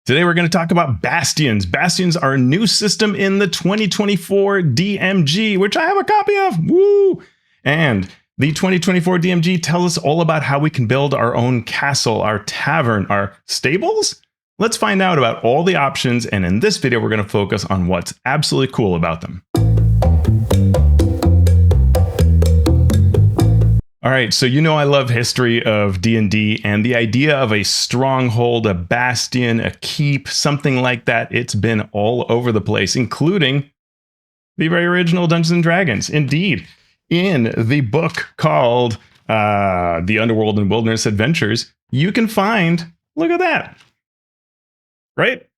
Today we're going to talk about Bastions. Bastions are a new system in the 2024 DMG, which I have a copy of. Woo! And the 2024 DMG tells us all about how we can build our own castle, our tavern, our stables. Let's find out about all the options, and in this video we're going to focus on what's absolutely cool about them. All right, so you know I love history of D&D, and the idea of a stronghold, a bastion, a keep, something like that, it's been all over the place, including the very original Dungeons & Dragons. Indeed, in the book called The Underworld and Wilderness Adventures, you can find, look at that, right?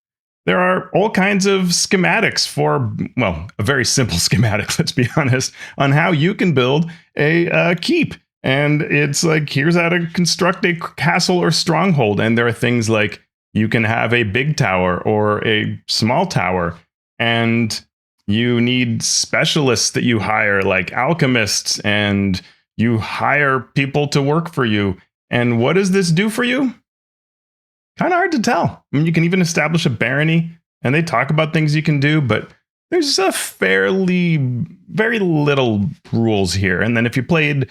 There are all kinds of schematics for, well, a very simple schematic, let's be honest, on how you can build a keep. And it's like, here's how to construct a castle or stronghold. And there are things like you can have a big tower or a small tower. And you need specialists that you hire, like alchemists, and you hire people to work for you. And what does this do for you? Kind of hard to tell. I mean, you can even establish a barony, and they talk about things you can do, but there's a very little rules here. And then if you played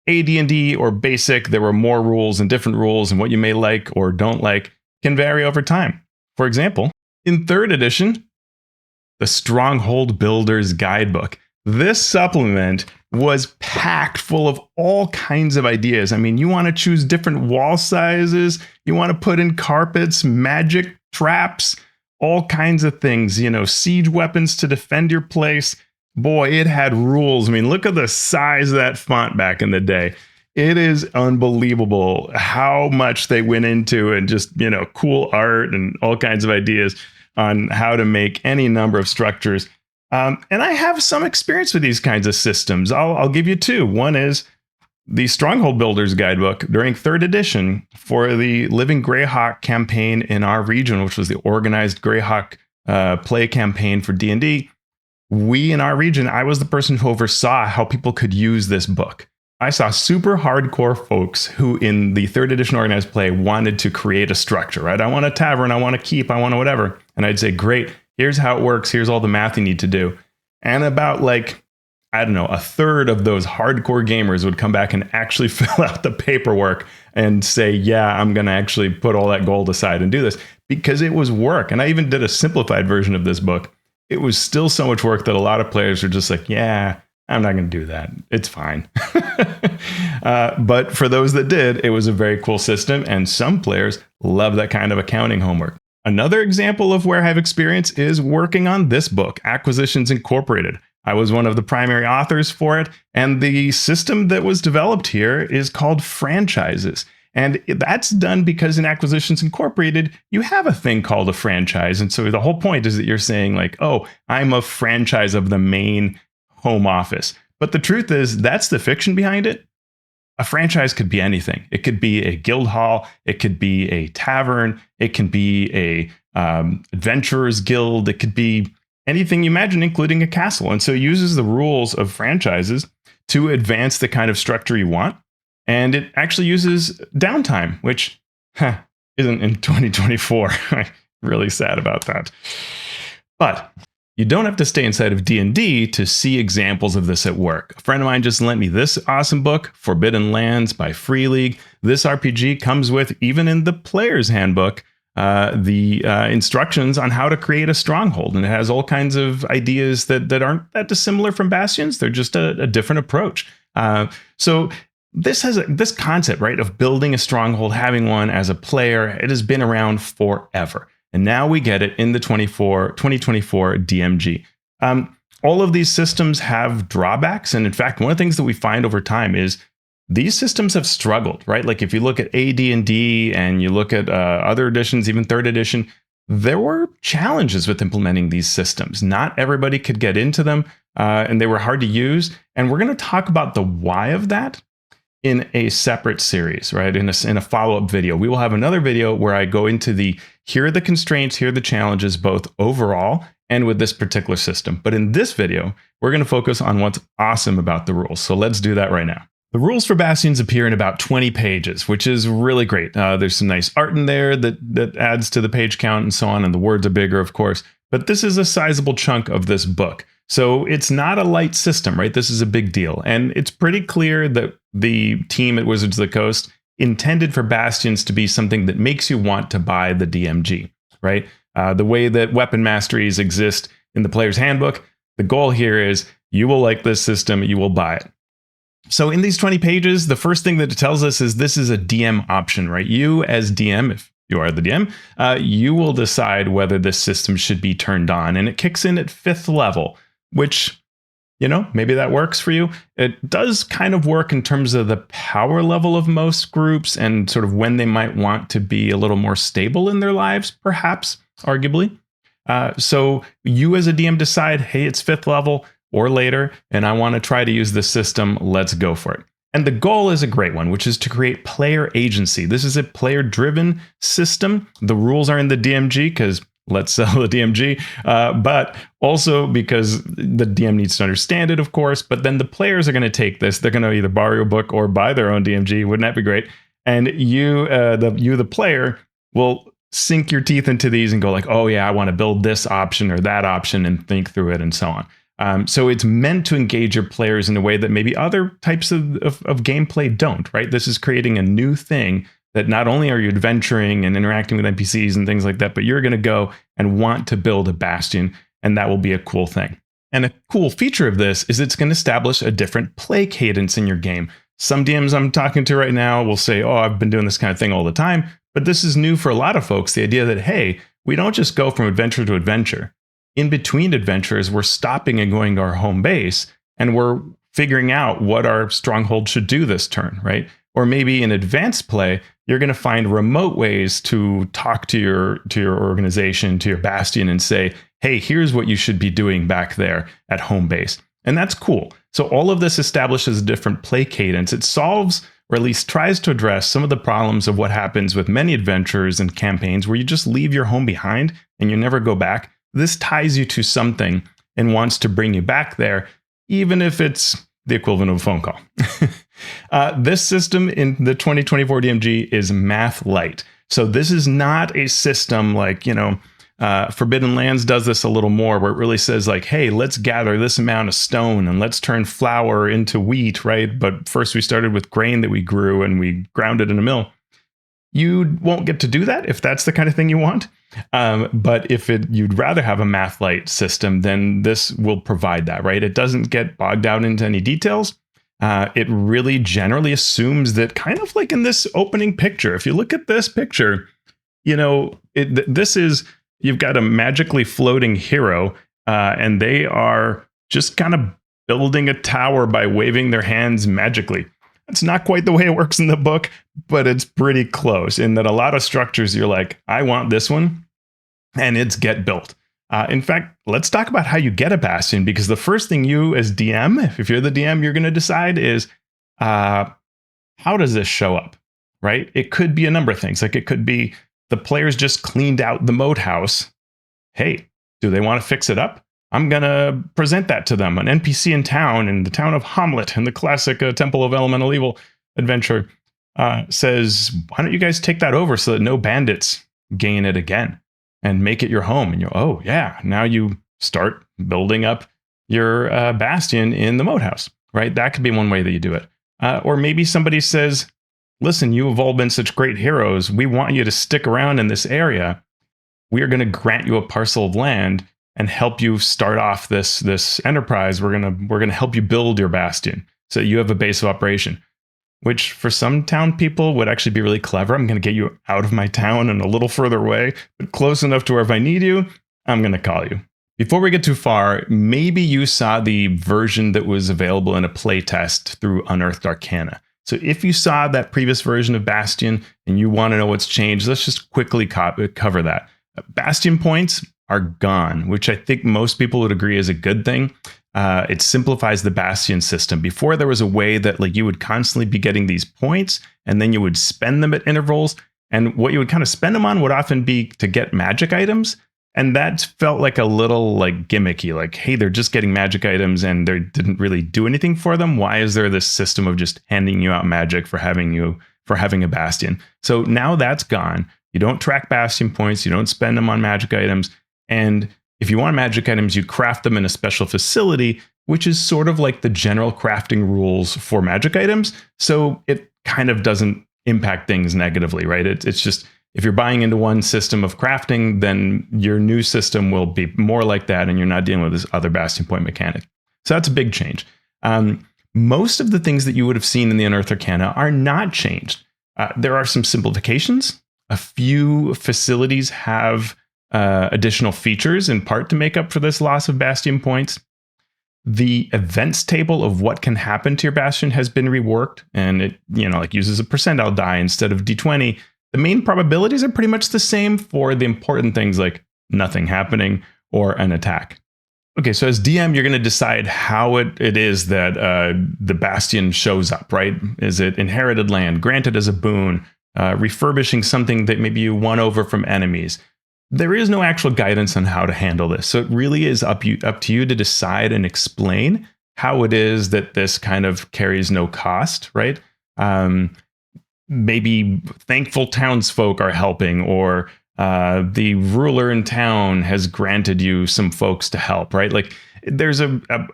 AD&D or basic, there were more rules and different rules, and what you may like or don't like can vary over time. For example, in 3rd edition, the Stronghold Builder's Guidebook. This supplement was packed full of all kinds of ideas. I mean, you want to choose different wall sizes, you want to put in carpets, magic traps, all kinds of things, you know, siege weapons to defend your place. Boy, it had rules. I mean, look at the size of that font back in the day. It is unbelievable how much they went into, and just, you know, cool art and all kinds of ideas on how to make any number of structures. And I have some experience with these kinds of systems. I'll give you two. One is the Stronghold Builder's Guidebook during 3rd edition for the Living Greyhawk campaign in our region, which was the organized Greyhawk play campaign for D&D. We in our region, I was the person who oversaw how people could use this book. I saw super hardcore folks who in the 3rd edition organized play wanted to create a structure, right? I want a tavern, I want to keep, I want to whatever. And I'd say, great, here's how it works. Here's all the math you need to do. And about like, I don't know, a third of those hardcore gamers would come back and actually fill out the paperwork and say, yeah, I'm going to actually put all that gold aside and do this, because it was work. And I even did a simplified version of this book. It was still so much work that a lot of players are just like, yeah, I'm not going to do that. It's fine. But for those that did, it was a very cool system. And some players love that kind of accounting homework. Another example of where I have experience is working on this book, Acquisitions Incorporated. I was one of the primary authors for it. And the system that was developed here is called franchises. And that's done because in Acquisitions Incorporated, you have a thing called a franchise. And so the whole point is that you're saying like, oh, I'm a franchise of the main home office. But the truth is, that's the fiction behind it. A franchise could be anything. It could be a guild hall. It could be a tavern. It can be a adventurer's guild. It could be anything you imagine, including a castle. And so it uses the rules of franchises to advance the kind of structure you want. And it actually uses downtime, which isn't in 2024. I'm really sad about that. But you don't have to stay inside of D&D to see examples of this at work. A friend of mine just lent me this awesome book, Forbidden Lands by Free League. This RPG comes with, even in the player's handbook, the instructions on how to create a stronghold. And it has all kinds of ideas that aren't that dissimilar from Bastions. They're just a different approach. So this has this concept, right, of building a stronghold, having one as a player. It has been around forever. And now we get it in the 2024 DMG. All of these systems have drawbacks. And in fact, one of the things that we find over time is these systems have struggled, right? Like if you look at AD&D and you look at other editions, even 3rd edition, there were challenges with implementing these systems. Not everybody could get into them, and they were hard to use. And we're going to talk about the why of that in a separate series, right? In a follow-up video. We will have another video where I go into here are the constraints, here are the challenges, both overall and with this particular system. But in this video, we're going to focus on what's awesome about the rules. So let's do that right now. The rules for Bastions appear in about 20 pages, which is really great. There's some nice art in there that adds to the page count and so on, and the words are bigger, of course. But this is a sizable chunk of this book. So it's not a light system, right? This is a big deal. And it's pretty clear that the team at Wizards of the Coast intended for Bastions to be something that makes you want to buy the DMG, right? The way that weapon masteries exist in the player's handbook, the goal here is you will like this system, you will buy it. So in these 20 pages, the first thing that it tells us is this is a DM option, right? You as DM, if you are the DM, you will decide whether this system should be turned on. And it kicks in at 5th level, which, you know, maybe that works for you. It does kind of work in terms of the power level of most groups and sort of when they might want to be a little more stable in their lives, perhaps, arguably. So you as a DM decide, hey, it's 5th level or later, and I want to try to use this system. Let's go for it. And the goal is a great one, which is to create player agency. This is a player-driven system. The rules are in the DMG because let's sell the DMG, but also because the DM needs to understand it, of course. But then the players are going to take this. They're going to either borrow your book or buy their own DMG. Wouldn't that be great? And you, the player, will sink your teeth into these and go like, oh yeah, I want to build this option or that option and think through it and so on. So it's meant to engage your players in a way that maybe other types of gameplay don't, right? This is creating a new thing that not only are you adventuring and interacting with NPCs and things like that, but you're going to go and want to build a Bastion, and that will be a cool thing. And a cool feature of this is it's going to establish a different play cadence in your game. Some DMs I'm talking to right now will say, oh, I've been doing this kind of thing all the time, but this is new for a lot of folks, the idea that, hey, we don't just go from adventure to adventure. In between adventures, we're stopping and going to our home base, and we're figuring out what our stronghold should do this turn, right? Or maybe in advanced play, you're going to find remote ways to talk to your organization, to your Bastion, and say, hey, here's what you should be doing back there at home base. And that's cool. So all of this establishes a different play cadence. It solves, or at least tries to address, some of the problems of what happens with many adventures and campaigns where you just leave your home behind and you never go back. This ties you to something and wants to bring you back there, even if it's the equivalent of a phone call. This system in the 2024 DMG is math light. So this is not a system like, Forbidden Lands does this a little more, where it really says like, hey, let's gather this amount of stone and let's turn flour into wheat, right? But first we started with grain that we grew and we ground it in a mill. You won't get to do that if that's the kind of thing you want. But if you'd rather have a math light system, then this will provide that, right? It doesn't get bogged down into any details. It really generally assumes that, kind of like in this opening picture, if you look at this picture, this is, you've got a magically floating hero, and they are just kind of building a tower by waving their hands magically. It's not quite the way it works in the book, but it's pretty close in that a lot of structures you're like, I want this one, and it's get built. In fact, let's talk about how you get a Bastion, because the first thing you as DM, if you're the DM, you're going to decide is, how does this show up, right? It could be a number of things. Like it could be the players just cleaned out the moat house. Hey, do they want to fix it up? I'm going to present that to them. An NPC in the town of Hamlet, in the classic Temple of Elemental Evil adventure, says, why don't you guys take that over so that no bandits gain it again and make it your home? And oh yeah, now you start building up your Bastion in the moat house, right? That could be one way that you do it. Or maybe somebody says, listen, you have all been such great heroes. We want you to stick around in this area. We are going to grant you a parcel of land and help you start off this enterprise. We're gonna help you build your Bastion so you have a base of operation, which for some town people would actually be really clever. I'm gonna get you out of my town and a little further away, but close enough to where if I need you, I'm gonna call you. Before we get too far, maybe you saw the version that was available in a playtest through Unearthed Arcana. So if you saw that previous version of Bastion and you want to know what's changed, let's just quickly cover that. Bastion points are gone, which I think most people would agree is a good thing. It simplifies the Bastion system. Before, there was a way that like you would constantly be getting these points and then you would spend them at intervals. And what you would kind of spend them on would often be to get magic items. And that felt like a little like gimmicky, like, hey, they're just getting magic items and they didn't really do anything for them. Why is there this system of just handing you out magic for having a bastion? So now that's gone. You don't track bastion points, you don't spend them on magic items. And if you want magic items, you craft them in a special facility, which is sort of like the general crafting rules for magic items. So it kind of doesn't impact things negatively, right? It's just, if you're buying into one system of crafting, then your new system will be more like that, and you're not dealing with this other bastion point mechanic. So that's a big change. Most of the things that you would have seen in the Unearthed Arcana are not changed. There are some simplifications. A few facilities have additional features in part to make up for this loss of bastion points. The events table of what can happen to your bastion has been reworked, and it uses a percentile die instead of d20. The main probabilities are pretty much the same for the important things like nothing happening or an attack. Okay, so as DM, you're going to decide how it is that the Bastion shows up, right? Is it inherited land, granted as a boon, refurbishing something that maybe you won over from enemies? There is no actual guidance on how to handle this. So it really is up to you to decide and explain how it is that this kind of carries no cost, right? Maybe thankful townsfolk are helping, or the ruler in town has granted you some folks to help, right? Like there's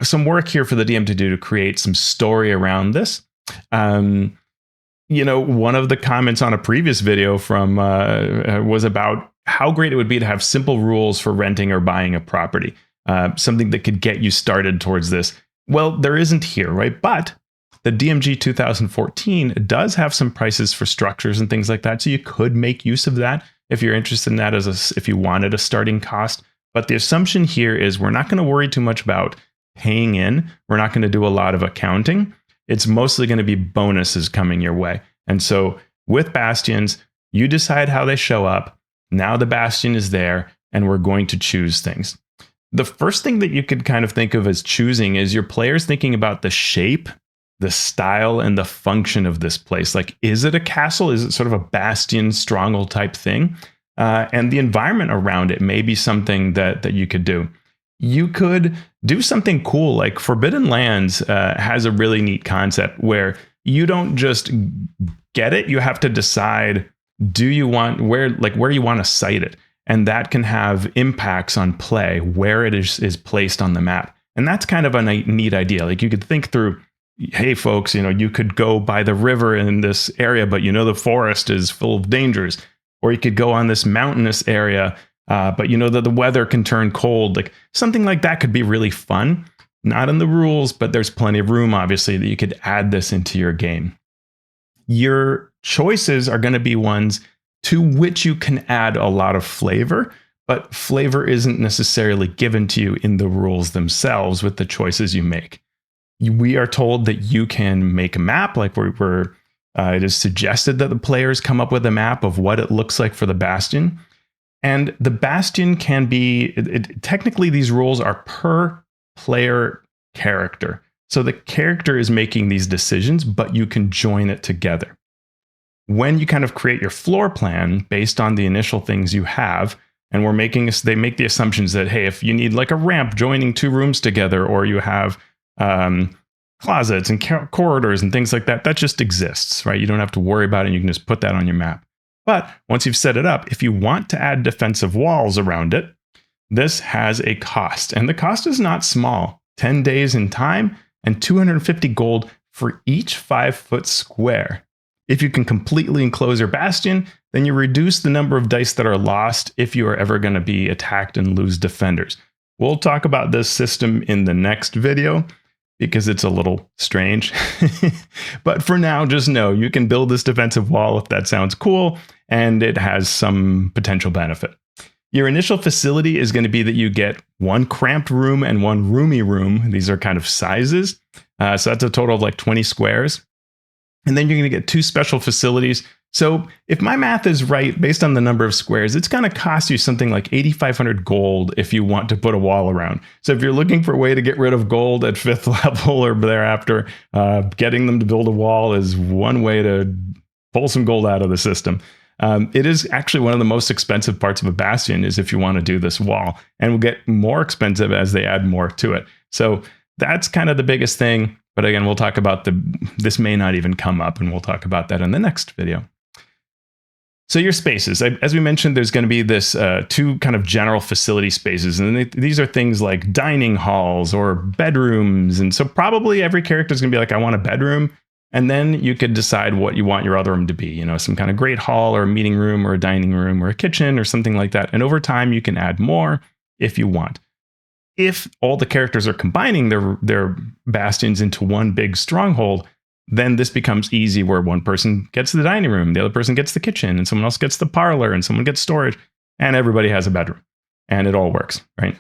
some work here for the DM to do to create some story around this. One of the comments on a previous video from was about how great it would be to have simple rules for renting or buying a property, something that could get you started towards this. Well, there isn't here, right? But the DMG 2014 does have some prices for structures and things like that. So you could make use of that if you're interested in that if you wanted a starting cost. But the assumption here is we're not going to worry too much about paying in. We're not going to do a lot of accounting. It's mostly going to be bonuses coming your way. And so with Bastions, you decide how they show up. Now the Bastion is there, and we're going to choose things. The first thing that you could kind of think of as choosing is your players thinking about the shape, the style, and the function of this place. Like, is it a castle? Is it sort of a bastion stronghold type thing? And the environment around it may be something that you could do. You could do something cool, like Forbidden Lands has a really neat concept where you don't just get it, you have to decide, do you want where you want to site it? And that can have impacts on play, where it is placed on the map. And that's kind of a neat idea. Like, you could think through, hey folks, you could go by the river in this area, but the forest is full of dangers. Or you could go on this mountainous area, but that the weather can turn cold. Like, something like that could be really fun. Not in the rules, but there's plenty of room, obviously, that you could add this into your game. Your choices are going to be ones to which you can add a lot of flavor, but flavor isn't necessarily given to you in the rules themselves with the choices you make. We are told that you can make a map, like it is suggested that the players come up with a map of what it looks like for the Bastion. And the Bastion can be, technically these rules are per player character. So the character is making these decisions, but you can join it together. When you kind of create your floor plan based on the initial things you have, and they make the assumptions that, hey, if you need like a ramp joining two rooms together, or you have closets and corridors and things like that, that just exists, right? You don't have to worry about it. You can just put that on your map. But once you've set it up, if you want to add defensive walls around it, this has a cost. And the cost is not small. 10 days in time and 250 gold for each 5-foot square. If you can completely enclose your bastion, then you reduce the number of dice that are lost if you are ever going to be attacked and lose defenders. We'll talk about this system in the next video because it's a little strange. But for now, just know you can build this defensive wall if that sounds cool, and it has some potential benefit. Your initial facility is going to be that you get one cramped room and one roomy room. These are kind of sizes. So that's a total of like 20 squares. And then you're going to get 2 special facilities. So if my math is right, based on the number of squares, it's going to cost you something like 8,500 gold if you want to put a wall around. So if you're looking for a way to get rid of gold at 5th level or thereafter, getting them to build a wall is one way to pull some gold out of the system. It is actually one of the most expensive parts of a bastion is if you want to do this wall, and will get more expensive as they add more to it. So that's kind of the biggest thing. But again, we'll talk about this may not even come up, and we'll talk about that in the next video. So your spaces, as we mentioned, there's going to be this two kind of general facility spaces. And these are things like dining halls or bedrooms. And so probably every character is going to be like, I want a bedroom. And then you could decide what you want your other room to be, you know, some kind of great hall or a meeting room or a dining room or a kitchen or something like that. And over time, you can add more if you want. If all the characters are combining their bastions into one big stronghold, then this becomes easy where one person gets the dining room, the other person gets the kitchen, and someone else gets the parlor, and someone gets storage, and everybody has a bedroom. And it all works, right?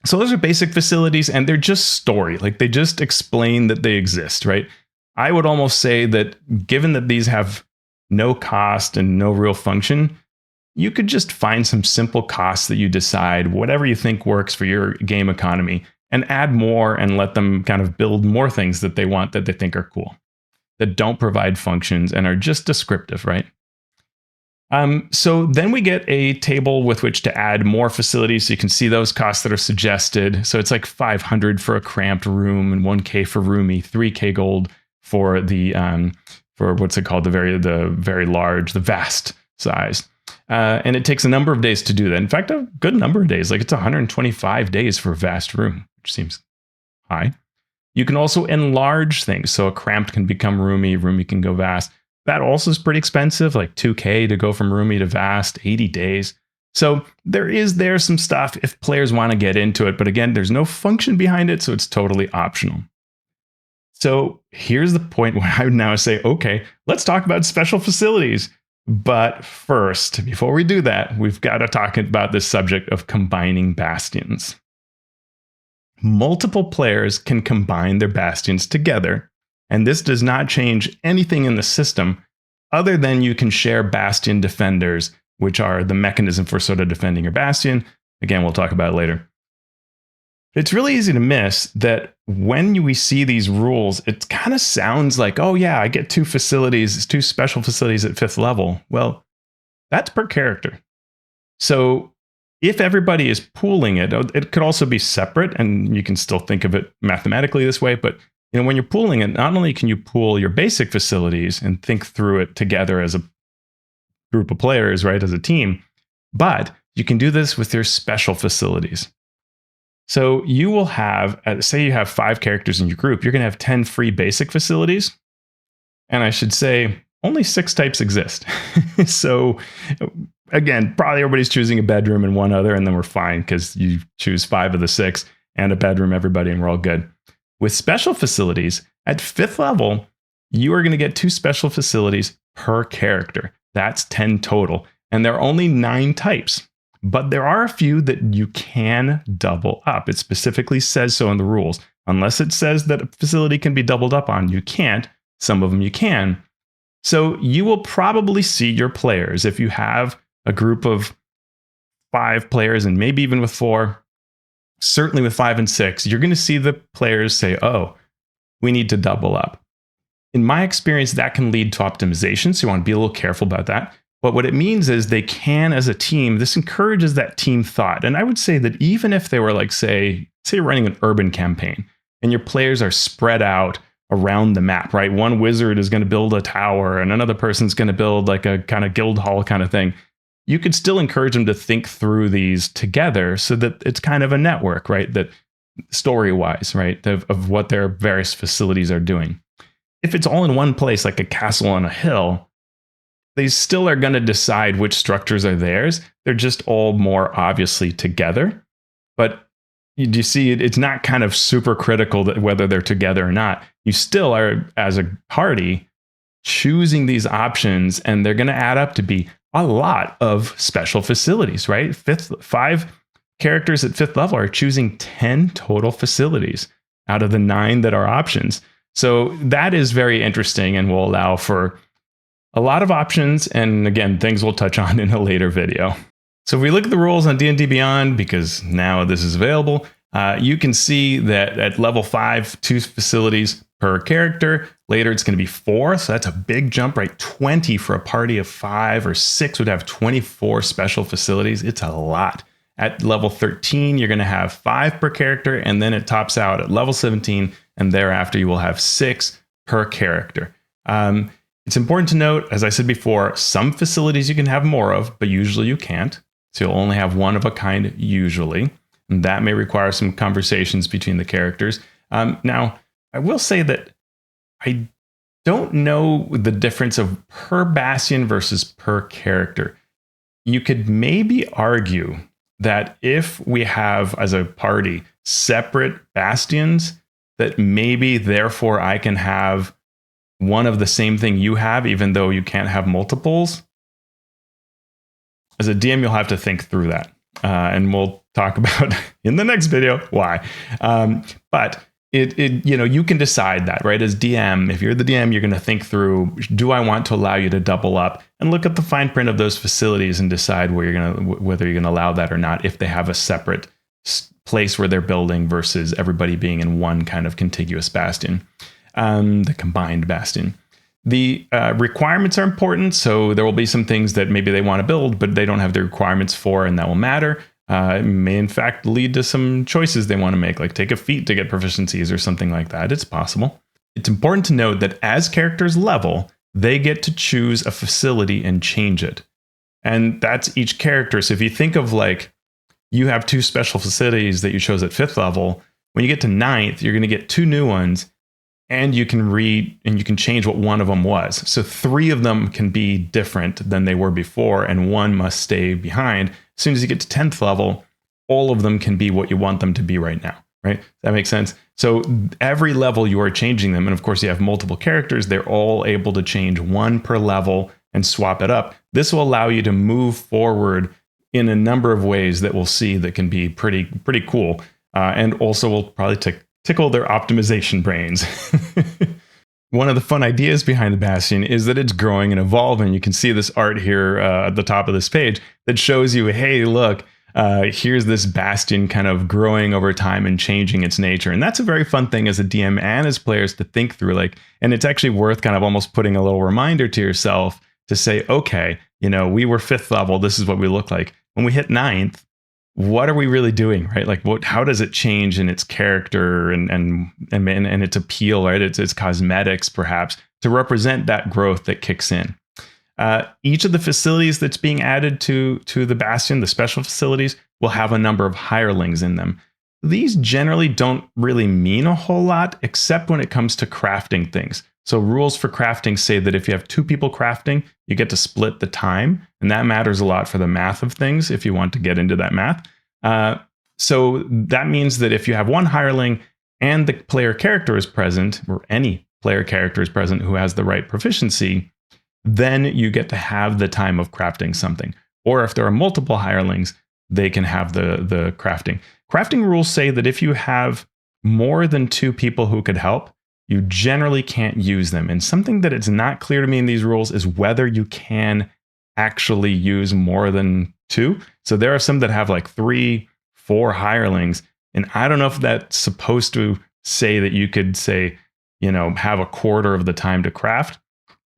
So those are basic facilities, and they're just story. Like, they just explain that they exist, right? I would almost say that given that these have no cost and no real function, you could just find some simple costs that you decide, whatever you think works for your game economy, and add more and let them kind of build more things that they want, that they think are cool, that don't provide functions and are just descriptive, right? So then we get a table with which to add more facilities. So you can see those costs that are suggested. So it's like 500 for a cramped room and 1K for roomy, 3K gold for the for what's it called, the very large, the vast size. And it takes a number of days to do that. In fact, a good number of days, like it's 125 days for a vast room, which seems high. You can also enlarge things. So a cramped can become roomy, roomy can go vast. That also is pretty expensive, like 2K to go from roomy to vast, 80 days. So there's some stuff if players want to get into it. But again, there's no function behind it, so it's totally optional. So here's the point where I would now say, okay, let's talk about special facilities. But first, before we do that, we've got to talk about this subject of combining bastions. Multiple players can combine their bastions together, and this does not change anything in the system other than you can share bastion defenders, which are the mechanism for sort of defending your bastion. Again, we'll talk about it later. It's really easy to miss that when we see these rules, it kind of sounds like, oh yeah, I get two special facilities at 5th level. Well, that's per character. So if everybody is pooling it, it could also be separate, and you can still think of it mathematically this way. But you know, when you're pooling it, not only can you pool your basic facilities and think through it together as a group of players, right, as a team, but you can do this with your special facilities. So you will have, say you have 5 characters in your group, you're going to have 10 free basic facilities. And I should say only 6 types exist. So again, probably everybody's choosing a bedroom and one other, and then we're fine because you choose 5 of the 6 and a bedroom, everybody, and we're all good. With special facilities, at 5th level, you are going to get 2 special facilities per character. That's 10 total. And there are only 9 types. But there are a few that you can double up. It specifically says so in the rules. Unless it says that a facility can be doubled up on, you can't. Some of them you can. So you will probably see your players, if you have a group of 5 players, and maybe even with 4, certainly with 5 and 6, you're going to see the players say, oh, we need to double up. In my experience, that can lead to optimization, so you want to be a little careful about that. But what it means is they can, as a team, this encourages that team thought. And I would say that even if they were like, say you're running an urban campaign and your players are spread out around the map, right? One wizard is going to build a tower and another person's going to build like a kind of guild hall kind of thing. You could still encourage them to think through these together so that it's kind of a network, right? That story-wise, right? Of what their various facilities are doing. If it's all in one place, like a castle on a hill, they still are going to decide which structures are theirs. They're just all more obviously together. But you see, it's not kind of super critical that whether they're together or not. You still are, as a party, choosing these options, and they're going to add up to be a lot of special facilities, right? 5 characters at 5th level are choosing 10 total facilities out of the 9 that are options. So that is very interesting and will allow for a lot of options, and again, things we'll touch on in a later video. So if we look at the rules on D&D Beyond, because now this is available, You can see that at level 5, 2 facilities per character. Later, it's going to be 4. So that's a big jump, right? 20 for a party of 5 or 6 would have 24 special facilities. It's a lot. At level 13, you're going to have 5 per character, and then it tops out at level 17, and thereafter you will have 6 per character. It's important to note, as I said before, some facilities you can have more of, but usually you can't. So you'll only have one of a kind usually. And that may require some conversations between the characters. Now, I will say that I don't know the difference of per bastion versus per character. You could maybe argue that if we have, as a party, separate bastions, that maybe therefore I can have one of the same thing you have, even though you can't have multiples. As a DM, you'll have to think through that. And we'll talk about in the next video why. But you can decide that, right? As DM, if you're the DM, you're going to think through, do I want to allow you to double up, and look at the fine print of those facilities and decide whether you're going to allow that or not, if they have a separate place where they're building versus everybody being in one kind of contiguous bastion, the combined bastion. The requirements are important, so there will be some things that maybe they want to build, but they don't have the requirements for, and that will matter. It may, in fact, lead to some choices they want to make, like take a feat to get proficiencies or something like that. It's possible. It's important to note that as characters level, they get to choose a facility and change it. And that's each character. So if you think of like, you have 2 special facilities that you chose at 5th level, when you get to 9th, you're going to get 2 new ones. And you can read and you can change what one of them was. So 3 of them can be different than they were before, and 1 must stay behind. As soon as you get to 10th level, all of them can be what you want them to be right now, right? That makes sense. So every level you are changing them. And of course, you have multiple characters. They're all able to change 1 per level and swap it up. This will allow you to move forward in a number of ways that we'll see that can be pretty cool. And also will probably tickle their optimization brains. One of the fun ideas behind the Bastion is that it's growing and evolving. You can see this art here at the top of this page that shows you, hey, look, here's this Bastion kind of growing over time and changing its nature. And that's a very fun thing as a DM and as players to think through. And it's actually worth kind of almost putting a little reminder to yourself to say, okay, we were 5th level. This is what we look like. When we hit 9th, what are we really doing, right? Like, how does it change in its character and its appeal, right? Its cosmetics, perhaps, to represent that growth that kicks in. Each of the facilities that's being added to the Bastion, the special facilities, will have a number of hirelings in them. These generally don't really mean a whole lot, except when it comes to crafting things. So rules for crafting say that if you have 2 people crafting, you get to split the time. And that matters a lot for the math of things if you want to get into that math. So that means that if you have 1 hireling and the player character is present, or any player character is present who has the right proficiency, then you get to have the time of crafting something. Or if there are multiple hirelings, they can have the crafting. Crafting rules say that if you have more than 2 people who could help, you generally can't use them. And something that it's not clear to me in these rules is whether you can actually use more than 2. So there are some that have like 3, 4 hirelings. And I don't know if that's supposed to say that you could say, have a quarter of the time to craft.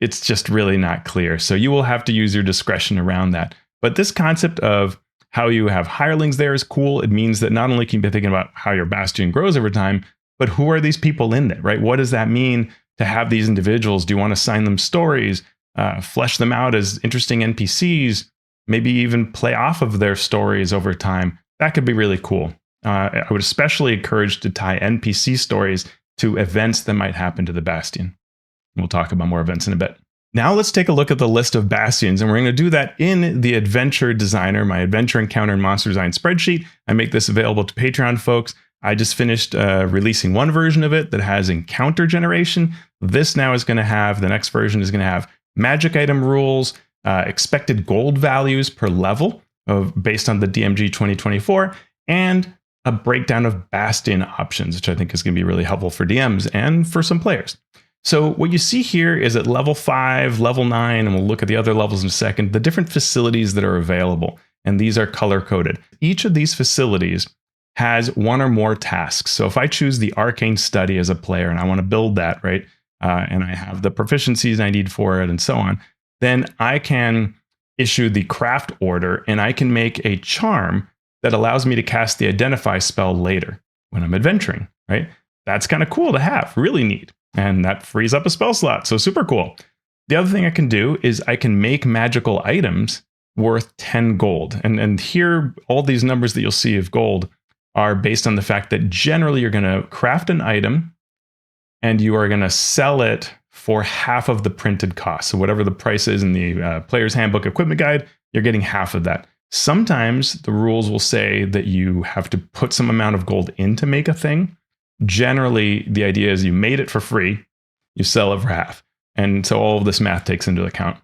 It's just really not clear. So you will have to use your discretion around that. But this concept of how you have hirelings there is cool. It means that not only can you be thinking about how your Bastion grows over time, but who are these people in it, right? What does that mean to have these individuals? Do you want to assign them stories, flesh them out as interesting NPCs, maybe even play off of their stories over time? That could be really cool. I would especially encourage to tie NPC stories to events that might happen to the Bastion. We'll talk about more events in a bit. Now let's take a look at the list of Bastions, and we're going to do that in the Adventure Designer, my Adventure Encounter and Monster Design spreadsheet. I make this available to Patreon folks. I just finished releasing one version of it that has encounter generation. This now is going to have, the next version is going to have magic item rules, expected gold values per level based on the DMG 2024, and a breakdown of Bastion options, which I think is going to be really helpful for DMs and for some players. So what you see here is at level 5, level 9, and we'll look at the other levels in a second, the different facilities that are available. And these are color coded. Each of these facilities has one or more tasks. So if I choose the Arcane Study as a player and I want to build that, right, and I have the proficiencies I need for it and so on, then I can issue the craft order and I can make a charm that allows me to cast the Identify spell later when I'm adventuring, right? That's kind of cool to have, really neat. And that frees up a spell slot, so super cool. The other thing I can do is I can make magical items worth 10 gold. And here, all these numbers that you'll see of gold are based on the fact that generally you're going to craft an item and you are going to sell it for half of the printed cost. So whatever the price is in the Player's Handbook Equipment Guide, you're getting half of that. Sometimes the rules will say that you have to put some amount of gold in to make a thing. Generally, the idea is you made it for free, you sell it for half. And so all of this math takes into account.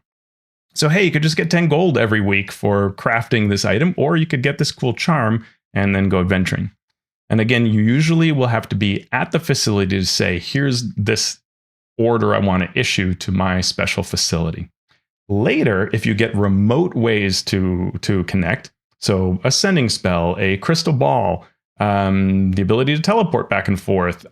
So hey, you could just get 10 gold every week for crafting this item, or you could get this cool charm and then go adventuring. And again, you usually will have to be at the facility to say, here's this order I want to issue to my special facility. Later, if you get remote ways to connect, so a sending spell, a crystal ball, the ability to teleport back and forth,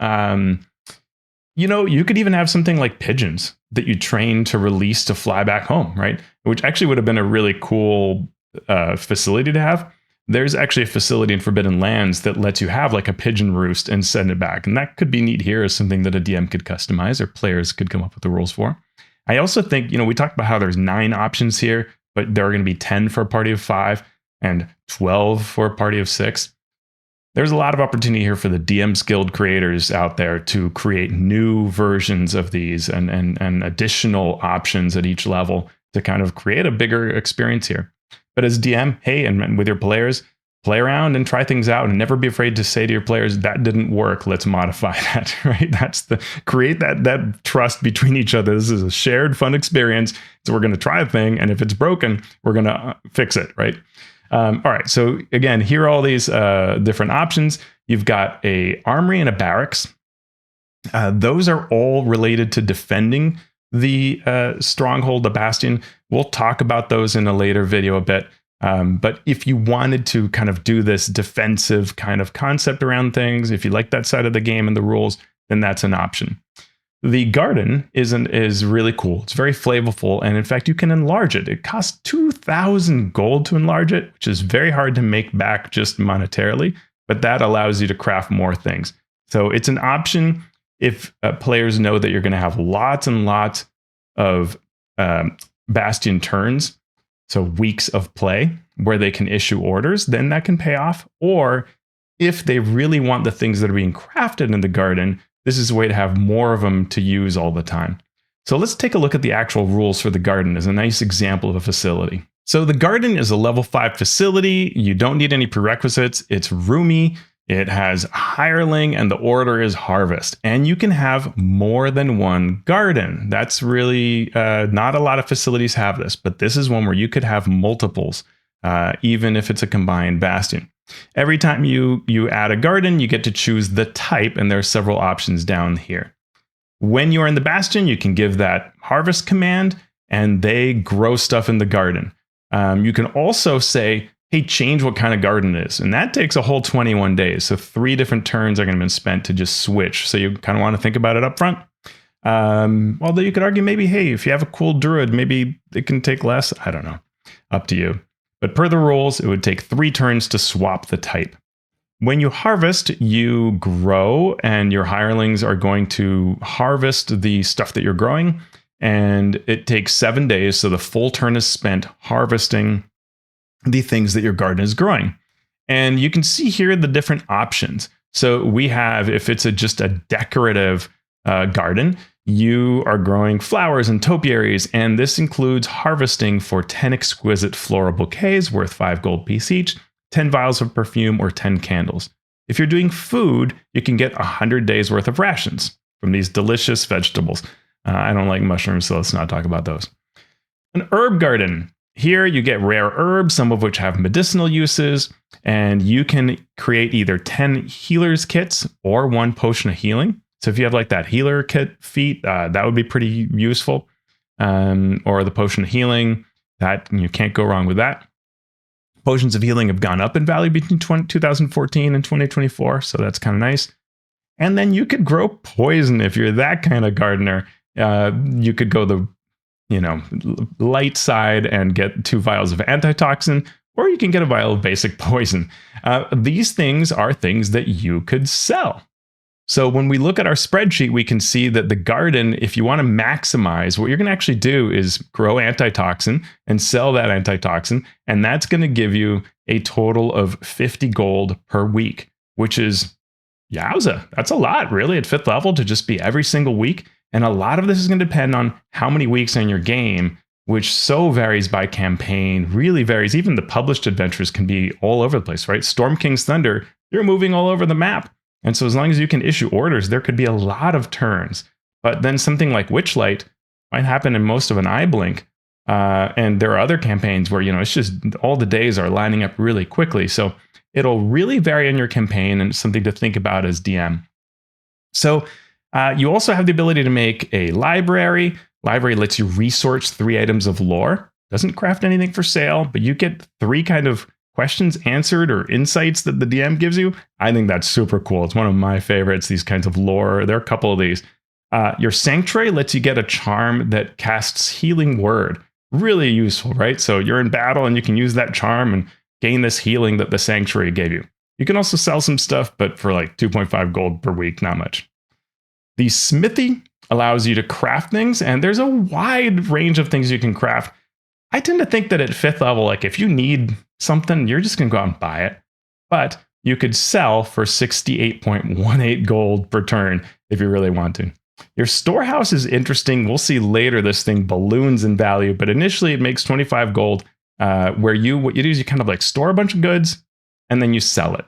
you could even have something like pigeons that you train to release to fly back home, right? Which actually would have been a really cool facility to have. There's actually a facility in Forbidden Lands that lets you have like a pigeon roost and send it back. And that could be neat here as something that a DM could customize or players could come up with the rules for. I also think, we talked about how there's 9 options here, but there are going to be 10 for a party of 5 and 12 for a party of 6. There's a lot of opportunity here for the DMs Guild creators out there to create new versions of these and additional options at each level to kind of create a bigger experience here. But as DM, hey, and with your players, play around and try things out and never be afraid to say to your players, that didn't work, let's modify that, right? Create that trust between each other. This is a shared fun experience. So we're going to try a thing. And if it's broken, we're going to fix it, right? All right. So again, here are all these different options. You've got a armory and a barracks. Those are all related to defending the stronghold, the bastion. We'll talk about those in a later video a bit. But if you wanted to kind of do this defensive kind of concept around things, if you like that side of the game and the rules, then that's an option. The garden is really cool. It's very flavorful. And in fact, you can enlarge it. It costs 2,000 gold to enlarge it, which is very hard to make back just monetarily, but that allows you to craft more things. So it's an option if players know that you're going to have lots and lots of Bastion turns, so weeks of play where they can issue orders, then that can pay off. Or if they really want the things that are being crafted in the garden, this is a way to have more of them to use all the time. So let's take a look at the actual rules for the garden as a nice example of a facility. So the garden is a level 5 facility. You don't need any prerequisites. It's roomy. It has hireling and the order is harvest. And you can have more than one garden. That's really not a lot of facilities have this, but this is one where you could have multiples, even if it's a combined bastion. Every time you add a garden, you get to choose the type, and there are several options down here. When you're in the bastion, you can give that harvest command, and they grow stuff in the garden. You can also say, hey, change what kind of garden it is. And that takes a whole 21 days. So 3 different turns are going to be spent to just switch. So you kind of want to think about it up front. Although you could argue maybe, hey, if you have a cool druid, maybe it can take less. I don't know. Up to you. But per the rules, it would take 3 turns to swap the type. When you harvest, you grow, and your hirelings are going to harvest the stuff that you're growing. And it takes 7 days. So the full turn is spent harvesting the things that your garden is growing. And you can see here the different options. So we have, if it's just a decorative garden, you are growing flowers and topiaries, and this includes harvesting for 10 exquisite floral bouquets worth 5 gold piece each, 10 vials of perfume, or 10 candles. If you're doing food, you can get 100 days worth of rations from these delicious vegetables. I don't like mushrooms, so let's not talk about those. An herb garden. Here you get rare herbs, some of which have medicinal uses, and you can create either 10 healer's kits or 1 potion of healing. So if you have like that healer kit feat, that would be pretty useful. Or the potion of healing, that you can't go wrong with that. Potions of healing have gone up in value between 2014 and 2024, so that's kind of nice. And then you could grow poison if you're that kind of gardener. You could go the light side and get 2 vials of antitoxin, or you can get a vial of basic poison. These things are things that you could sell. So when we look at our spreadsheet, we can see that the garden, if you want to maximize, what you're going to actually do is grow antitoxin and sell that antitoxin. And that's going to give you a total of 50 gold per week, which is, yowza, that's a lot really at 5th level to just be every single week. And a lot of this is going to depend on how many weeks in your game, which so varies by campaign, really varies. Even the published adventures can be all over the place, right? Storm King's Thunder, you're moving all over the map. And so as long as you can issue orders, there could be a lot of turns. But then something like Witchlight might happen in most of an eye blink. And there are other campaigns where, it's just all the days are lining up really quickly. So it'll really vary in your campaign, and it's something to think about as DM. So you also have the ability to make a library. Library lets you research 3 items of lore. Doesn't craft anything for sale, but you get 3 kind of questions answered or insights that the DM gives you. I think that's super cool. It's one of my favorites, these kinds of lore. There are a couple of these. Your Sanctuary lets you get a charm that casts Healing Word. Really useful, right? So you're in battle and you can use that charm and gain this healing that the Sanctuary gave you. You can also sell some stuff, but for like 2.5 gold per week, not much. The Smithy allows you to craft things, and there's a wide range of things you can craft. I tend to think that at 5th level, like if you need something, you're just going to go out and buy it. But you could sell for 68.18 gold per turn if you really want to. Your storehouse is interesting. We'll see later this thing balloons in value, but initially it makes 25 gold, where what you do is you kind of like store a bunch of goods and then you sell it.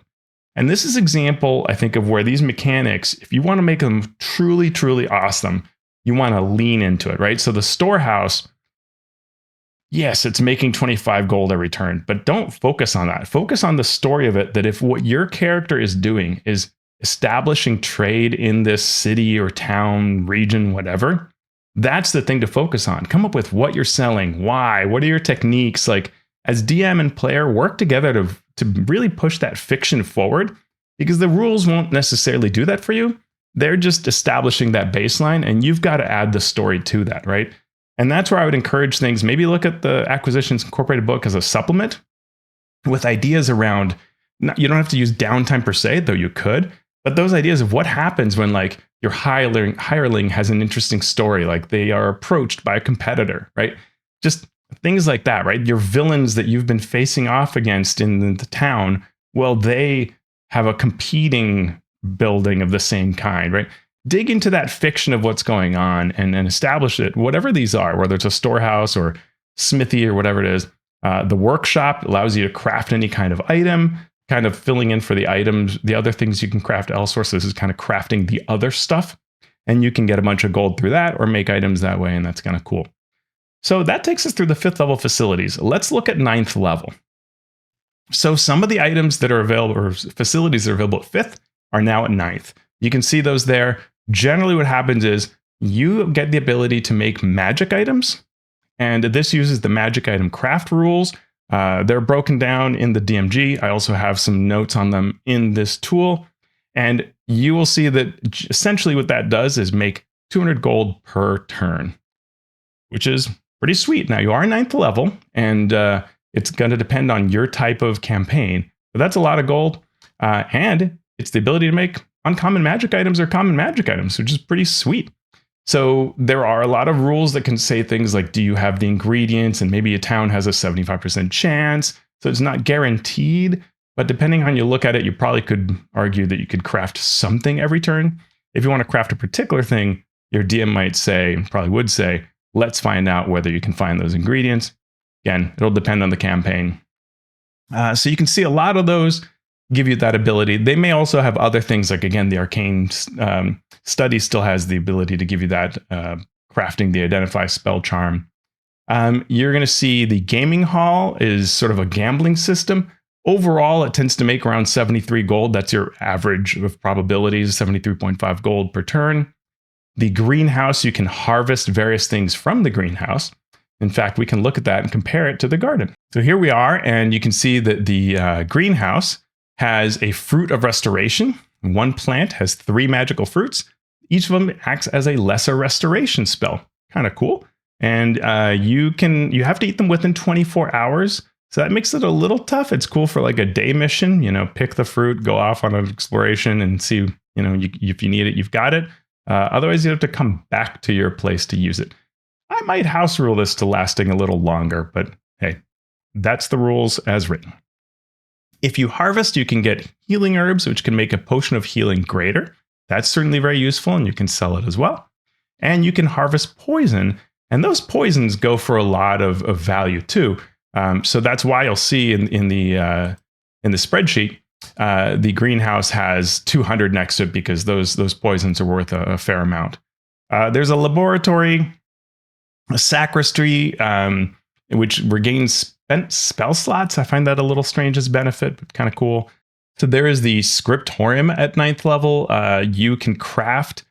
And this is an example, I think, of where these mechanics, if you want to make them truly, truly awesome, you want to lean into it, right? So the storehouse, yes, it's making 25 gold every turn, but don't focus on that. Focus on the story of it, that if what your character is doing is establishing trade in this city or town, region, whatever, that's the thing to focus on. Come up with what you're selling, why, what are your techniques? Like, as DM and player, work together to really push that fiction forward, because the rules won't necessarily do that for you. They're just establishing that baseline, and you've got to add the story to that, right? And that's where I would encourage things. Maybe look at the Acquisitions Incorporated book as a supplement with ideas around, you don't have to use downtime per se, though you could, but those ideas of what happens when like your hireling has an interesting story, like they are approached by a competitor, right? Just things like that, right? Your villains that you've been facing off against in the town, well, they have a competing building of the same kind, right? Dig into that fiction of what's going on and establish it, whatever these are, whether it's a storehouse or smithy or whatever it is. The workshop allows you to craft any kind of item, kind of filling in for the items. The other things you can craft elsewhere. So this is kind of crafting the other stuff. And you can get a bunch of gold through that or make items that way. And that's kind of cool. So that takes us through the 5th level facilities. Let's look at 9th level. So some of the items that are available, or facilities that are available at 5th, are now at 9th. You can see those there. Generally what happens is you get the ability to make magic items, and this uses the magic item craft rules. They're broken down in the DMG. I also have some notes on them in this tool, and you will see that essentially what that does is make 200 gold per turn, which is pretty sweet. Now you are 9th level, and it's going to depend on your type of campaign, but that's a lot of gold, and it's the ability to make uncommon magic items or common magic items, which is pretty sweet. So there are a lot of rules that can say things like, do you have the ingredients? And maybe a town has a 75% chance. So it's not guaranteed, but depending on how you look at it, you probably could argue that you could craft something every turn. If you want to craft a particular thing, your DM might say, probably would say, let's find out whether you can find those ingredients. Again, it'll depend on the campaign. So you can see a lot of those give you that ability. They may also have other things, like, again, the arcane study still has the ability to give you that crafting the identify spell charm. You're going to see the gaming hall is sort of a gambling system. Overall, it tends to make around 73 gold. That's your average of probabilities, 73.5 gold per turn. The greenhouse, you can harvest various things from the greenhouse. In fact, we can look at that and compare it to the garden. So here we are, and you can see that the greenhouse has a fruit of restoration. One plant has 3 magical fruits. Each of them acts as a lesser restoration spell. Kind of cool. And you have to eat them within 24 hours. So that makes it a little tough. It's cool for like a day mission, pick the fruit, go off on an exploration and see, if you need it, you've got it. Otherwise, you have to come back to your place to use it. I might house rule this to lasting a little longer, but hey, that's the rules as written. If you harvest, you can get healing herbs, which can make a potion of healing greater. That's certainly very useful, and you can sell it as well. And you can harvest poison, and those poisons go for a lot of value too. So that's why you'll see in the spreadsheet, the greenhouse has 200 next to it because those poisons are worth a fair amount. There's a laboratory, a sacristy, which regains spent spell slots. I find that a little strange as benefit, but kind of cool. So there is the scriptorium at 9th level. You can craft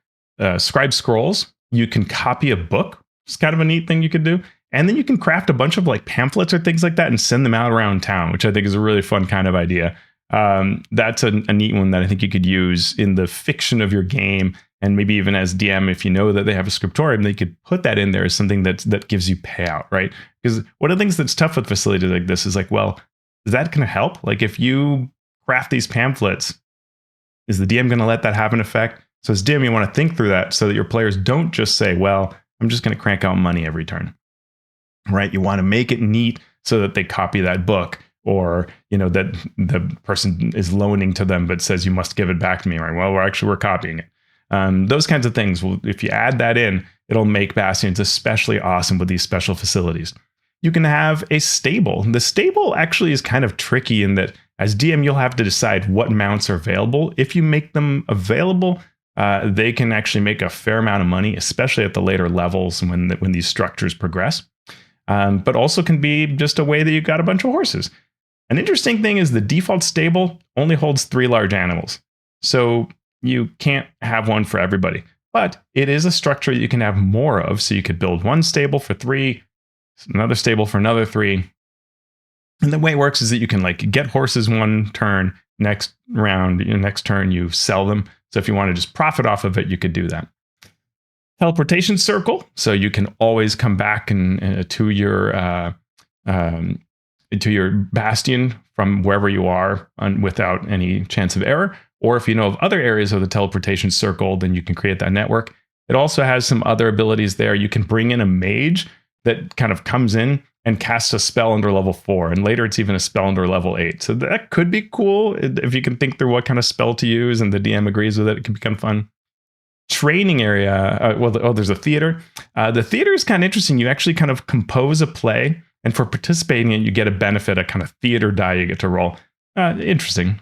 scribe scrolls. You can copy a book. It's kind of a neat thing you could do. And then you can craft a bunch of like pamphlets or things like that and send them out around town, which I think is a really fun kind of idea. That's a neat one that I think you could use in the fiction of your game. And maybe even as DM, if you know that they have a scriptorium, they could put that in there as something that gives you payout, right? Because one of the things that's tough with facilities like this is like, well, is that going to help? Like if you craft these pamphlets, is the DM going to let that have an effect? So as DM, you want to think through that so that your players don't just say, well, I'm just going to crank out money every turn, right? You want to make it neat so that they copy that book, or, that the person is loaning to them, but says you must give it back to me, right? Well, we're copying it. Those kinds of things. Well, if you add that in, it'll make Bastions especially awesome with these special facilities. You can have a stable. The stable actually is kind of tricky in that as DM, you'll have to decide what mounts are available. If you make them available, they can actually make a fair amount of money, especially at the later levels when these structures progress. But also can be just a way that you've got a bunch of horses. An interesting thing is the default stable only holds 3 large animals. So you can't have one for everybody, but it is a structure you can have more of. So you could build one stable for 3, another stable for another 3. And the way it works is that you can like get horses one turn, next round, next turn you sell them. So if you want to just profit off of it, you could do that. Teleportation circle. So you can always come back to your bastion from wherever you are without any chance of error. Or if you know of other areas of the teleportation circle, then you can create that network. It also has some other abilities there. You can bring in a mage that kind of comes in and casts a spell under level 4. And later it's even a spell under level 8. So that could be cool if you can think through what kind of spell to use and the DM agrees with it. It can become fun. Training area. There's a theater. The theater is kind of interesting. You actually kind of compose a play. And for participating in it, you get a benefit, a kind of theater die you get to roll. Interesting.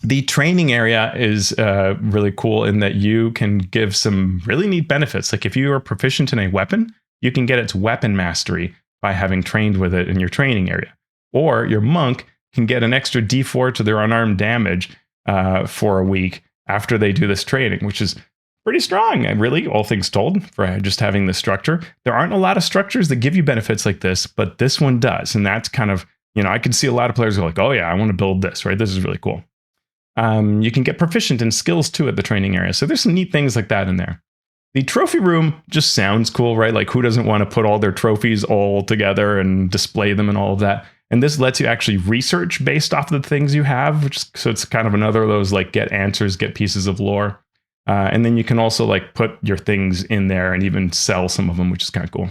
The training area is really cool in that you can give some really neat benefits. Like if you are proficient in a weapon, you can get its weapon mastery by having trained with it in your training area. Or your monk can get an extra D4 to their unarmed damage for a week after they do this training, which is pretty strong, really, all things told, for just having this structure. There aren't a lot of structures that give you benefits like this, but this one does. And that's kind of, I can see a lot of players go like, oh yeah, I want to build this, right? This is really cool. You can get proficient in skills too at the training area. So there's some neat things like that in there. The trophy room just sounds cool, right? Like who doesn't want to put all their trophies all together and display them and all of that? And this lets you actually research based off of the things you have. So it's kind of another of those like get answers, get pieces of lore. And then you can also like put your things in there and even sell some of them, which is kind of cool.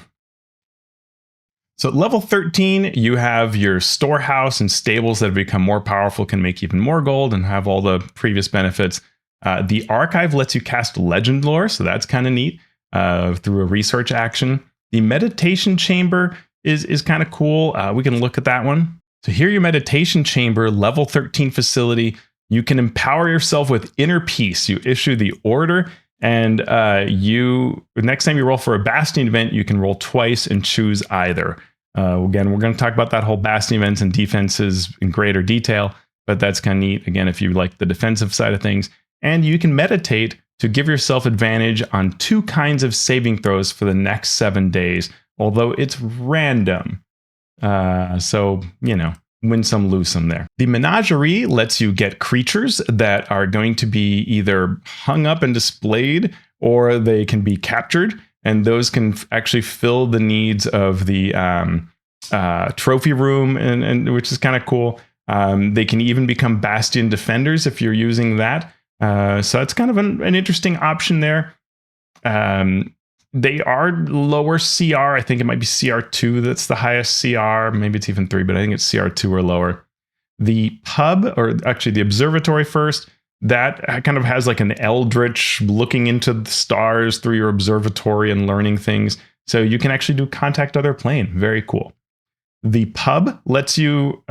So at level 13, you have your storehouse and stables that have become more powerful, can make even more gold and have all the previous benefits. The archive lets you cast legend lore, so that's kind of neat through a research action. The meditation chamber is kind of cool. We can look at that one. So here, your meditation chamber, level 13 facility. You can empower yourself with inner peace. You issue the order, and next time you roll for a Bastion event, you can roll twice and choose either. Again, we're going to talk about that whole Bastion events and defenses in greater detail, but that's kind of neat. Again, if you like the defensive side of things, and you can meditate to give yourself advantage on 2 kinds of saving throws for the next 7 days, although it's random. So, win some, lose some there. The Menagerie lets you get creatures that are going to be either hung up and displayed, or they can be captured. And those can actually fill the needs of the trophy room, and which is kind of cool. They can even become Bastion defenders if you're using that. So it's kind of an interesting option there. They are lower CR. I think it might be CR2 that's the highest CR. Maybe it's even 3, but I think it's CR2 or lower. The pub, or actually the observatory first, that kind of has like an eldritch looking into the stars through your observatory and learning things. So you can actually do contact other plane. Very cool. The pub lets you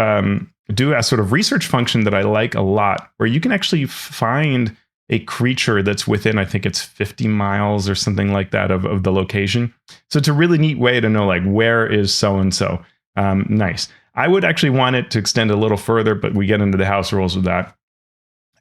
do a sort of research function that I like a lot, where you can actually find a creature that's within, I think it's 50 miles or something like that of the location. So it's a really neat way to know, like, where is so-and-so. Nice. I would actually want it to extend a little further, but we get into the house rules with that.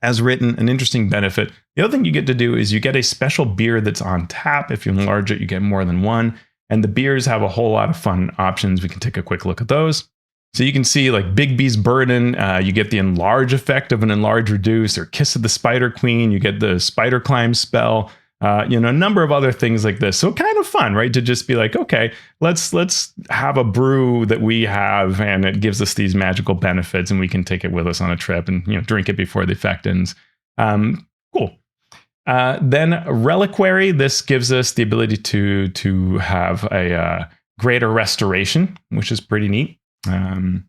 As written, an interesting benefit. The other thing you get to do is you get a special beer that's on tap. If you enlarge it, you get more than one. And the beers have a whole lot of fun options. We can take a quick look at those. So you can see, like, Big B's Burden, you get the enlarge effect of an enlarge reduce, or Kiss of the Spider Queen, you get the spider climb spell, a number of other things like this. So kind of fun, right? To just be like, okay, let's have a brew that we have, and it gives us these magical benefits, and we can take it with us on a trip and drink it before the effect ends. Cool. Then Reliquary, this gives us the ability to have a greater restoration, which is pretty neat. And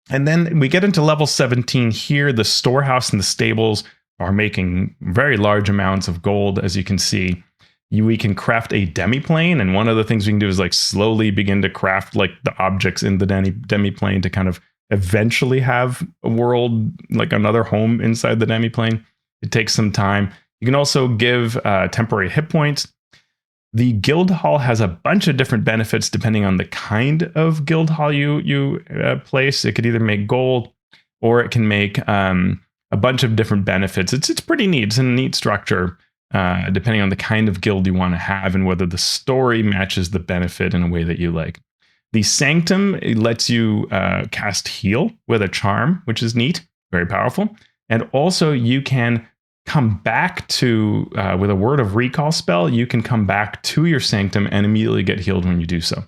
then we get into level 17 here. The storehouse and the stables are making very large amounts of gold, as you can see. We can craft a demiplane, and one of the things we can do is like slowly begin to craft like the objects in the demiplane to kind of eventually have a world, like another home inside the demiplane. It takes some time. You can also give temporary hit points. The guild hall has a bunch of different benefits depending on the kind of guild hall you place. It could either make gold, or it can make a bunch of different benefits. It's pretty neat. It's a neat structure depending on the kind of guild you want to have and whether the story matches the benefit in a way that you like. The Sanctum, it lets you cast heal with a charm, which is neat, very powerful. And also you can come back to, with a word of recall spell, you can come back to your Sanctum and immediately get healed when you do so.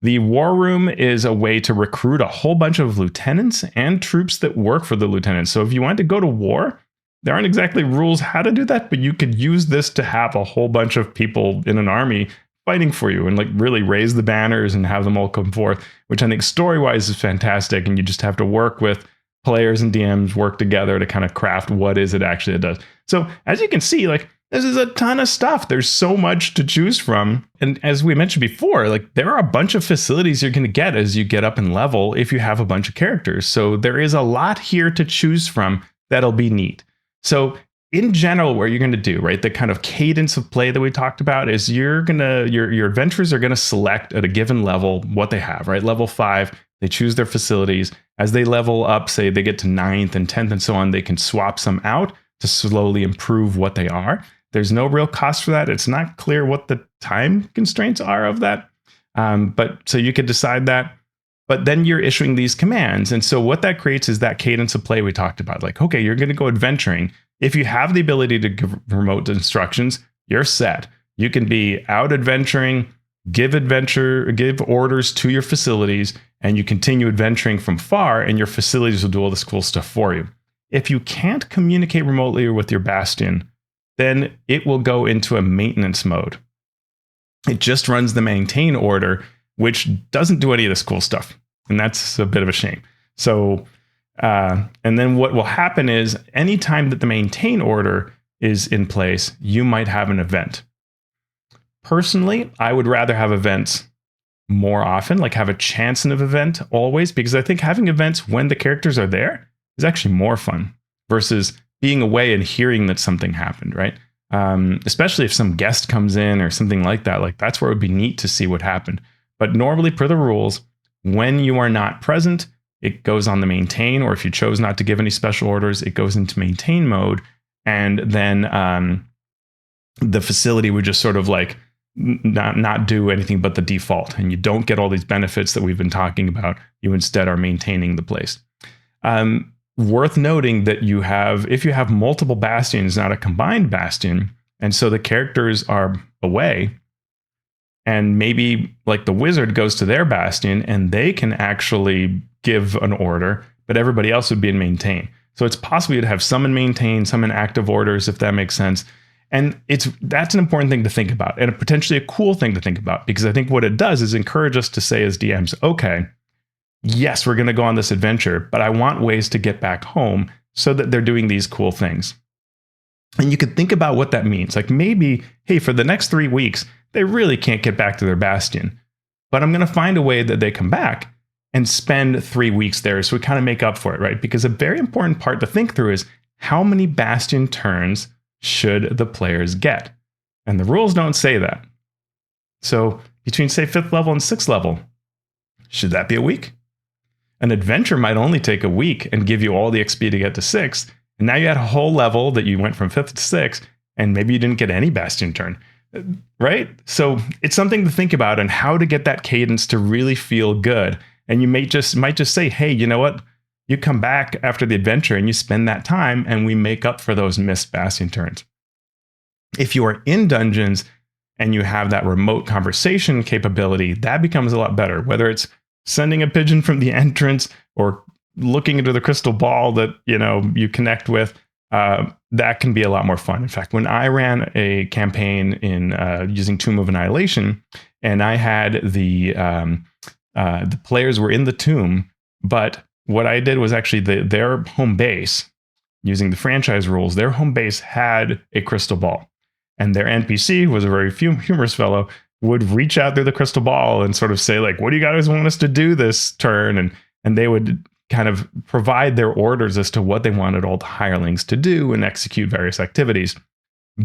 The War Room is a way to recruit a whole bunch of lieutenants and troops that work for the lieutenants. So if you want to go to war, there aren't exactly rules how to do that, but you could use this to have a whole bunch of people in an army fighting for you and like really raise the banners and have them all come forth, which I think story-wise is fantastic. And you just have to work with players and DMs, work together to kind of craft what is it actually it does. So as you can see, like, this is a ton of stuff. There's so much to choose from. And as we mentioned before, like, there are a bunch of facilities you're going to get as you get up in level if you have a bunch of characters. So there is a lot here to choose from that'll be neat. So in general, what you're going to do, right, the kind of cadence of play that we talked about is your adventurers are going to select at a given level what they have, right? Level 5, they choose their facilities. As they level up, say they get to 9th and 10th and so on, they can swap some out to slowly improve what they are. There's no real cost for that. It's not clear what the time constraints are of that. But so you could decide that. But then you're issuing these commands. And so what that creates is that cadence of play we talked about. Like, okay, you're going to go adventuring. If you have the ability to give remote instructions, you're set. You can be out adventuring, give orders to your facilities, and you continue adventuring from far, and your facilities will do all this cool stuff for you. If you can't communicate remotely with your Bastion, then it will go into a maintenance mode. It just runs the maintain order, which doesn't do any of this cool stuff. And that's a bit of a shame. So, and then what will happen is anytime that the maintain order is in place, you might have an event. Personally, I would rather have events more often, like have a chance in an event always, because I think having events when the characters are there is actually more fun versus being away and hearing that something happened, right? Especially if some guest comes in or something like that, like that's where it would be neat to see what happened. But normally per the rules, when you are not present, it goes on the maintain, or if you chose not to give any special orders, it goes into maintain mode. And then the facility would just sort of like not do anything but the default, and you don't get all these benefits that we've been talking about. You instead are maintaining the place. Worth noting that if you have multiple bastions, not a combined bastion, and so the characters are away, and maybe like the wizard goes to their bastion and they can actually give an order, but everybody else would be in maintain. So it's possible to have some in maintain, some in active orders, if that makes sense. And that's an important thing to think about, and potentially a cool thing to think about, because I think what it does is encourage us to say as DMs, okay, yes, we're going to go on this adventure, but I want ways to get back home so that they're doing these cool things. And you could think about what that means. Like maybe, hey, for the next 3 weeks, they really can't get back to their bastion, but I'm going to find a way that they come back and spend 3 weeks there. So we kind of make up for it, right? Because a very important part to think through is how many bastion turns should the players get? And the rules don't say that. So between, say, 5th level and 6th level, should that be a week? An adventure might only take a week and give you all the XP to get to 6th. And now you had a whole level that you went from 5th to 6th, and maybe you didn't get any bastion turn, right? So it's something to think about, and how to get that cadence to really feel good. And you might just say, hey, you know what? You come back after the adventure and you spend that time, and we make up for those missed bastion turns. If you are in dungeons and you have that remote conversation capability, that becomes a lot better. Whether it's sending a pigeon from the entrance or looking into the crystal ball that you connect with, that can be a lot more fun. In fact, when I ran a campaign in using Tomb of Annihilation, and I had the players were in the tomb, but what I did was actually their home base, using the franchise rules, their home base had a crystal ball, and their NPC was a very humorous fellow, would reach out through the crystal ball and sort of say, like, what do you guys want us to do this turn? And they would kind of provide their orders as to what they wanted all the hirelings to do and execute various activities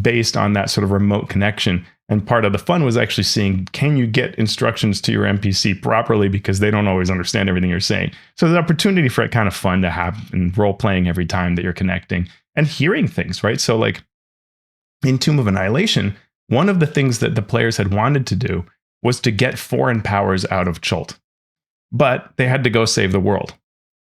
based on that sort of remote connection. And part of the fun was actually seeing, can you get instructions to your NPC properly, because they don't always understand everything you're saying. So there's an opportunity for it kind of fun to have in role playing every time that you're connecting and hearing things, right? So like in Tomb of Annihilation, one of the things that the players had wanted to do was to get foreign powers out of Chult, but they had to go save the world.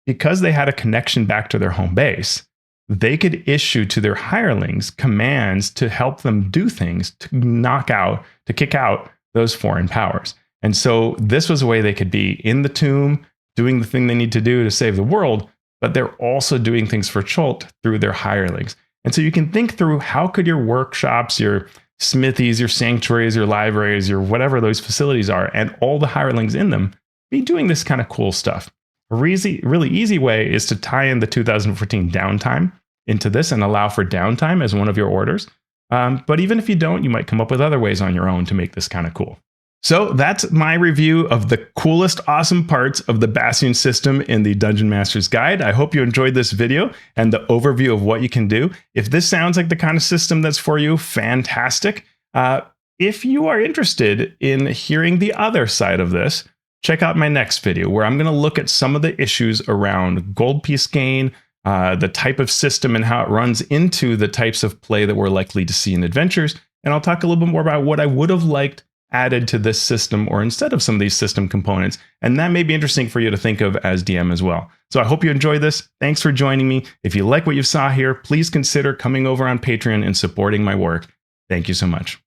Because they had a connection back to their home base, they could issue to their hirelings commands to help them do things to kick out those foreign powers. And so this was a way they could be in the tomb, doing the thing they need to do to save the world, but they're also doing things for Chult through their hirelings. And so you can think through, how could your workshops, your smithies, your sanctuaries, your libraries, your whatever those facilities are, and all the hirelings in them be doing this kind of cool stuff. A really easy way is to tie in the 2014 downtime into this and allow for downtime as one of your orders. But even if you don't, you might come up with other ways on your own to make this kind of cool. So that's my review of the coolest, awesome parts of the Bastion system in the Dungeon Master's Guide. I hope you enjoyed this video and the overview of what you can do. If this sounds like the kind of system that's for you, fantastic. If you are interested in hearing the other side of this, check out my next video, where I'm going to look at some of the issues around gold piece gain, the type of system and how it runs into the types of play that we're likely to see in adventures. And I'll talk a little bit more about what I would have liked added to this system or instead of some of these system components. And that may be interesting for you to think of as DM as well. So I hope you enjoyed this. Thanks for joining me. If you like what you saw here, please consider coming over on Patreon and supporting my work. Thank you so much.